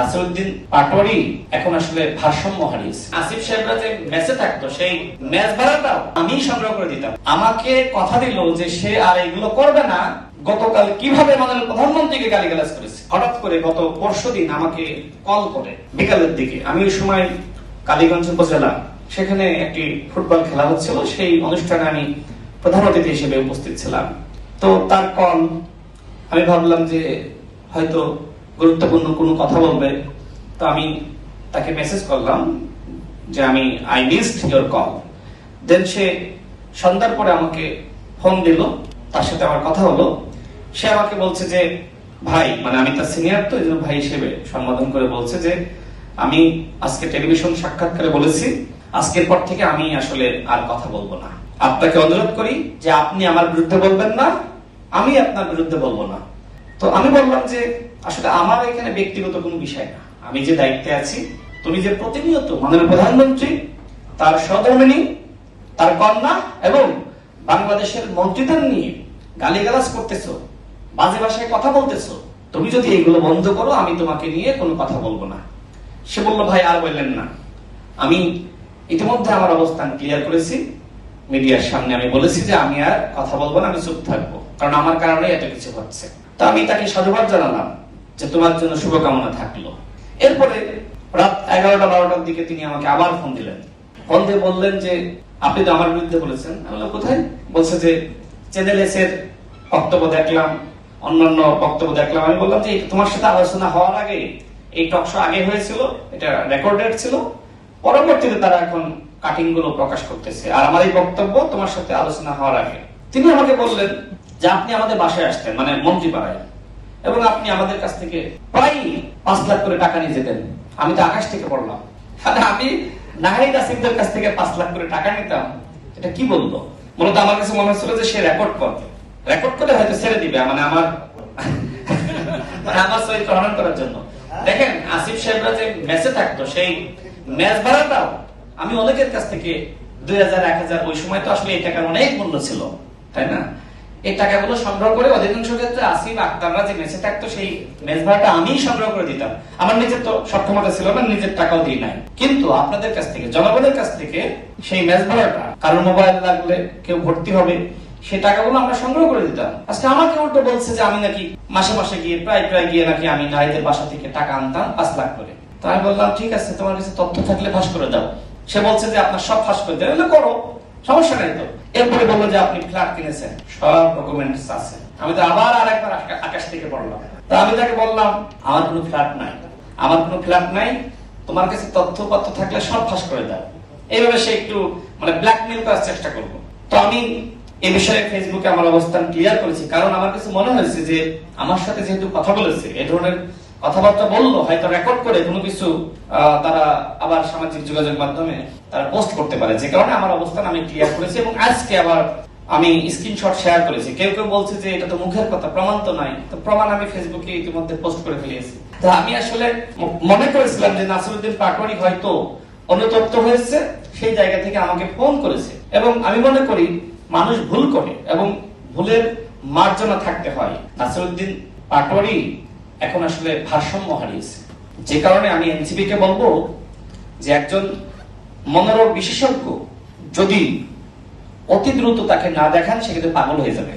নাসিরউদ্দিন পাটোয়ারি এখন আসলে ভারসাম্য হারিয়েছে। আসিফ সাহেবরা যে ম্যাচে থাকতো সেই ম্যাচ ভাড়াটাও আমি সংগ্রহ করে দিতাম। আমাকে কথা দিল যে সে আর এগুলো করবে না। গতকাল কিভাবে মাননীয় প্রধানমন্ত্রীকে গালিগালাজ করেছে, হঠাৎ করে গত পরশুদিন আমাকে কল করে বিকালের দিকে। আমি ওই সময় কালীগঞ্জ উপজেলা, সেখানে একটি ফুটবল খেলা হচ্ছিল, সেই অনুষ্ঠানে আমি প্রধান অতিথি হিসেবে উপস্থিত ছিলাম। তো তার কল, আমি ভাবলাম যে হয়তো গুরুত্বপূর্ণ কোনো কথা বলবে, তো আমি তাকে মেসেজ করলাম যে আমি আই মিসড ইওর কল। দেন সে সন্ধ্যার পরে আমাকে ফোন দিল, তার সাথে আমার কথা হলো। সে আমাকে বলছে যে ভাই, মানে আমি তার সিনিয়র তো এই জন্য ভাই হিসেবে সম্বোধন করে বলছে যে আমি আজকে টেলিভিশন সাক্ষাৎকারে বলেছি আজকের পর থেকে আমি আসলে আর কথা বলবো না। আপনাকে অনুরোধ করি যে আপনি আমার বিরুদ্ধে বলবেন না, আমি আপনার বিরুদ্ধে বলবো না। তো আমি বললাম যে আসলে আমার এখানে ব্যক্তিগত কোনো বিষয় না, আমি যে দায়িত্বে আছি, তুমি যে প্রতিনিয়ত মাননীয় প্রধানমন্ত্রী, তার সহধর্মিণী, তার কন্যা এবং বাংলাদেশের মন্ত্রীদের নিয়ে গালিগালাজ করতেছো, বাজে ভাষায় কথা বলতেছো, তুমি যদি এগুলো বন্ধ করো আমি তোমাকে নিয়ে কোনো কথা বলবো না। সে বললো ভাই আর বললেন না, আমি ইতিমধ্যে আমার অবস্থান ক্লিয়ার করেছি, মিডিয়ার সামনে আমি বলেছি যে আমি আর কথা বলবো না, আমি চুপ থাকবো, কারণ আমার কারণে এত কিছু হচ্ছে। তো আমি তাকে সাধুবাদ জানালাম যে তোমার জন্য শুভকামনা থাকলো। এরপরে রাত 11টা-12টার দিকে তিনি আমাকে আবার ফোন দিলেন। ফোন দিয়ে বললেন যে আপনি তো আমার বিরুদ্ধে বলেছেন। আমি বললাম কোথায়? বলছে যে চ্যানেল এস এর বক্তব্য দেখলাম, অন্যান্য বক্তব্য দেখলাম। আমি বললাম যে তোমার সাথে আলোচনা হওয়ার আগে এই টক শো আগে হয়েছিল, এটা রেকর্ডেড ছিল, পরবর্তীতে তারা এখন কাটিং গুলো প্রকাশ করতেছে, আর আমার এই বক্তব্য তোমার সাথে আলোচনা হওয়ার আগে। তিনি আমাকে বললেন যে আপনি আমাদের বাসায় আসতেন, মানে মন্ত্রীপাড়ায়, এবং আপনি আমাদের কাছ থেকে প্রায় 5 লাখ করে টাকা নিয়ে যেতেন। আমি তো আকাশ থেকে পড়লাম, আমি নাহিদ আসিফদের কাছ থেকে 5 লাখ করে টাকা নিতাম। এটা কি বললো? মূলত আমার কাছে মনে হচ্ছিল যে সে রেকর্ড করে হয়তো ছেড়ে দিবে, মানে আমার সহিত গ্রহণ করার জন্য। দেখেন আসিফ সাহেবরা যে ম্যাচে থাকতো সেই ম্যাচ ভাড়াটাও আমি অনেকের কাছ থেকে 2000-1000, ওই সময় তো আসলে এই টাকার অনেক মূল্য ছিল, তাই না? এই টাকাগুলো সংগ্রহ করে অধিকাংশ ক্ষেত্রে আসিফ আক্তাররা যে ম্যাচে থাকতো সেই ম্যাচ ভাড়াটা আমি সংগ্রহ করে দিতাম। আমার নিজের তো সক্ষমতা ছিল না, নিজের টাকাও দিই নাই, কিন্তু আপনাদের কাছ থেকে, জনগণের কাছ থেকে সেই ম্যাচ ভাড়াটা, কারোর মোবাইল লাগলে, কেউ ভর্তি হবে, সেই টাকাগুলো আমরা সংগ্রহ করে দিতাম। আজকে আমাকে উল্টো বলছে যে আমি নাকি মাসে মাসে গিয়ে প্রায় গিয়ে নাকি আমি নারীদের বাসা থেকে টাকা আনতাম 5 লাখ করে। তো আমি বললাম ঠিক আছে, তোমার কাছে তথ্য থাকলে ফাঁস করে দাও। সে বলছে যে আপনার সব ফাঁস করে দেবে, করো, সমস্যা নাই তো। এরপরে বললো যে আপনি ফ্ল্যাট কিনেছেন, সব ডকুমেন্টস আছে। আমি তো আবার আরেকবার আকাশ থেকে পড়লাম। তো আমি তাকে বললাম আমার কোনো ফ্ল্যাট নাই, তোমার কাছে তথ্যপত্র থাকলে সব ফাঁস করে দাও। এইভাবে সে একটু মানে ব্ল্যাকমেল করার চেষ্টা করলো। তো আমি এই বিষয়ে ফেসবুকে আমার অবস্থান ক্লিয়ার করেছি, কারণ আমার কাছে মনে হয়েছে যে আমার সাথে যেহেতু কথা বলেছে, এই ধরনের কথাবার্তা বললো, হয়তো রেকর্ড করে কোনো কিছু তারা আবার সামাজিক যোগাযোগ মাধ্যমে তারা পোস্ট করতে পারে, যে কারণে আমার অবস্থান আমি ক্লিয়ার করেছি। এবং আজকে আবার আমি স্ক্রিনশট শেয়ার করেছি। কেউ বলছে যে এটা তো মুখের কথা, প্রমাণ তো নাই। তো প্রমাণ আমি ফেসবুকে ইতিমধ্যে পোস্ট করে ফেলেছি। তো আমি আসলে মনে করেছিলাম যে নাসিরউদ্দিন পাটোয়ারি হয়তো অনুতপ্ত হয়েছে, সেই জায়গা থেকে আমাকে ফোন করেছে। এবং আমি মনে করি মানুষ ভুল করে এবং ভুলের মার্জনা থাকতে হয়। নাসিরউদ্দিন পাটোয়ারি এখন আসলে ভারসাম্য হারিয়েছে, যে কারণে আমি এনসিপি কে বলবো যে একজন মনোরোগ বিশেষজ্ঞ যদি অতি দ্রুত তাকে না দেখান, সেক্ষেত্রে পাগল হয়ে যাবে।